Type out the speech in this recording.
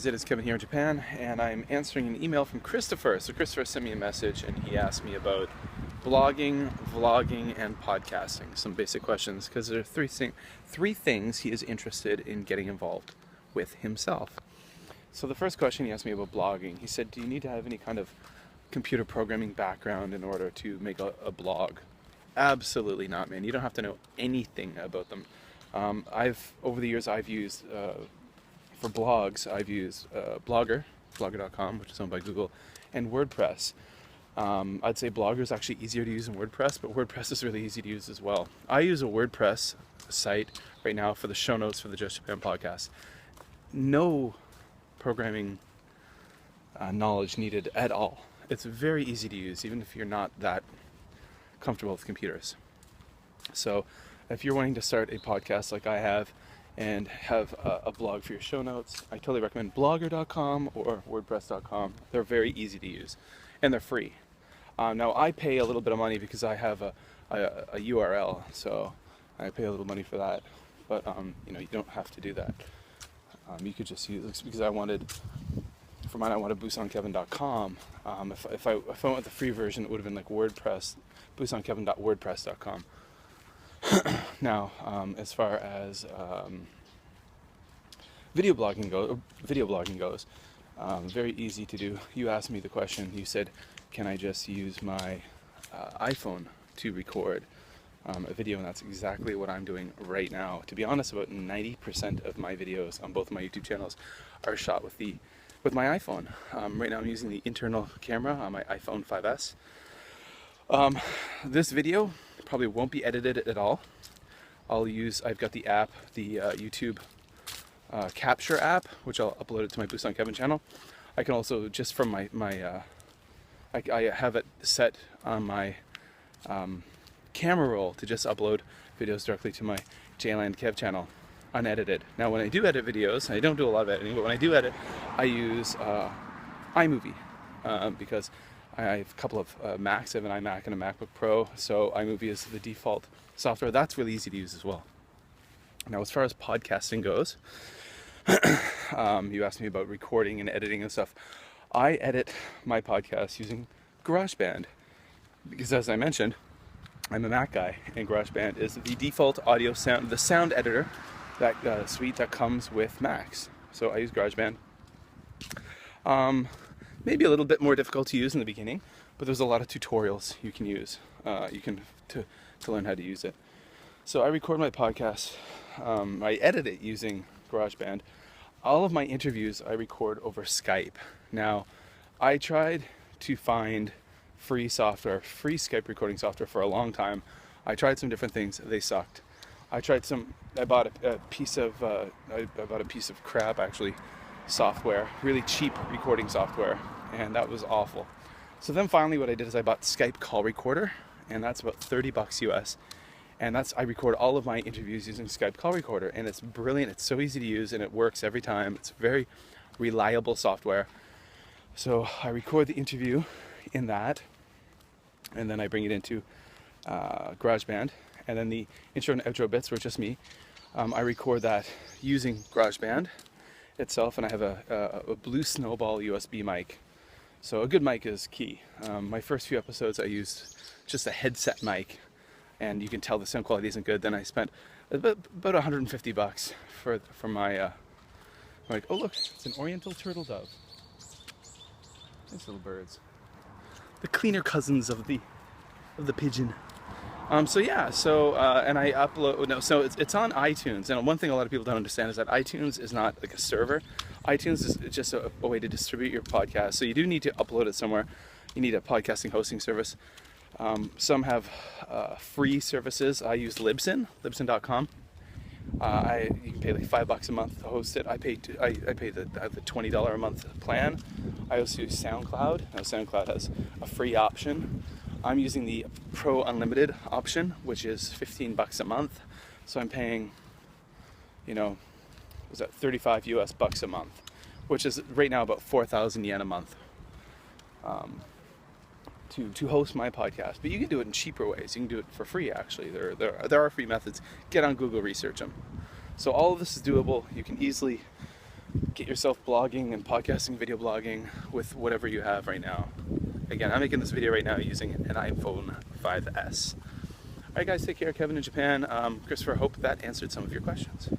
It is Kevin here in Japan, and I'm answering an email from Christopher. So Christopher sent me a message, and he asked me about blogging, vlogging, and podcasting. Some basic questions, because there are three things he is interested in getting involved with himself. So the first question he asked me about blogging, he said, do you need to have any kind of computer programming background in order to make a blog? Absolutely not, man. You don't have to know anything about them. Over the years, I've used... For blogs, I've used blogger.com, which is owned by Google, and WordPress. I'd say Blogger is actually easier to use than WordPress, but WordPress is really easy to use as well. I use a WordPress site right now for the show notes for the Just Japan podcast. No programming knowledge needed at all. It's very easy to use, even if you're not that comfortable with computers. So if you're wanting to start a podcast like I have, and have a blog for your show notes, I totally recommend blogger.com or wordpress.com. They're very easy to use, and they're free. Now, I pay a little bit of money because I have a URL, so I pay a little money for that. But you don't have to do that. You could just use it because for mine, I wanted BusanKevin.com. If I went with the free version, it would have been like WordPress, BusanKevin.wordpress.com. Now, as far as video blogging goes, very easy to do. You asked me the question. You said, "Can I just use my iPhone to record a video?" And that's exactly what I'm doing right now. To be honest, about 90% of my videos on both my YouTube channels are shot with my iPhone. Right now, I'm using the internal camera on my iPhone 5S. This video probably won't be edited at all. I've got the app, the YouTube Capture app, which I'll upload it to my BusanKevin channel. I can also, just from I have it set on my camera roll to just upload videos directly to my JLandKev channel, unedited. Now, when I do edit videos, I don't do a lot of editing, but when I do edit, I use iMovie because I have a couple of Macs. I have an iMac and a MacBook Pro, so iMovie is the default software. That's really easy to use as well. Now, as far as podcasting goes, you asked me about recording and editing and stuff. I edit my podcast using GarageBand because, as I mentioned, I'm a Mac guy, and GarageBand is the default the sound editor that suite that comes with Macs. So I use GarageBand. Maybe a little bit more difficult to use in the beginning, but there's a lot of tutorials you can use. To learn how to use it. So I record my podcast. I edit it using GarageBand. All of my interviews I record over Skype. Now, I tried to find free Skype recording software for a long time. I tried some different things. They sucked. I bought a piece of crap, actually, software, really cheap recording software, and that was awful. So then finally what I did is I bought Skype Call Recorder, and that's about $30 US. And I record all of my interviews using Skype Call Recorder, and it's brilliant. It's so easy to use, and it works every time. It's very reliable software. So I record the interview in that, and then I bring it into GarageBand, and then the intro and outro bits were just me. I record that using GarageBand itself, and I have a Blue Snowball USB mic. So a good mic is key. My first few episodes I used just a headset mic, and you can tell the sound quality isn't good. Then I spent about $150 for my mic. Oh look, it's an oriental turtle dove. Nice little birds. The cleaner cousins of the pigeon. And I upload. No, so it's on iTunes. And one thing a lot of people don't understand is that iTunes is not like a server. iTunes is just a way to distribute your podcast. So you do need to upload it somewhere. You need a podcasting hosting service. Some have free services. I use Libsyn.com. You can pay like $5 a month to host it. I pay the $20 a month plan. I also use SoundCloud. Now SoundCloud has a free option. I'm using the Pro Unlimited option, which is $15 a month. So I'm paying, was that $35 US a month, which is right now about 4,000 yen a month. To host my podcast. But you can do it in cheaper ways. You can do it for free, actually. There are free methods. Get on Google, research them. So all of this is doable. You can easily get yourself blogging and podcasting, video blogging with whatever you have right now. Again, I'm making this video right now using an iPhone 5S. Alright guys, take care. Kevin in Japan. Christopher, I hope that answered some of your questions.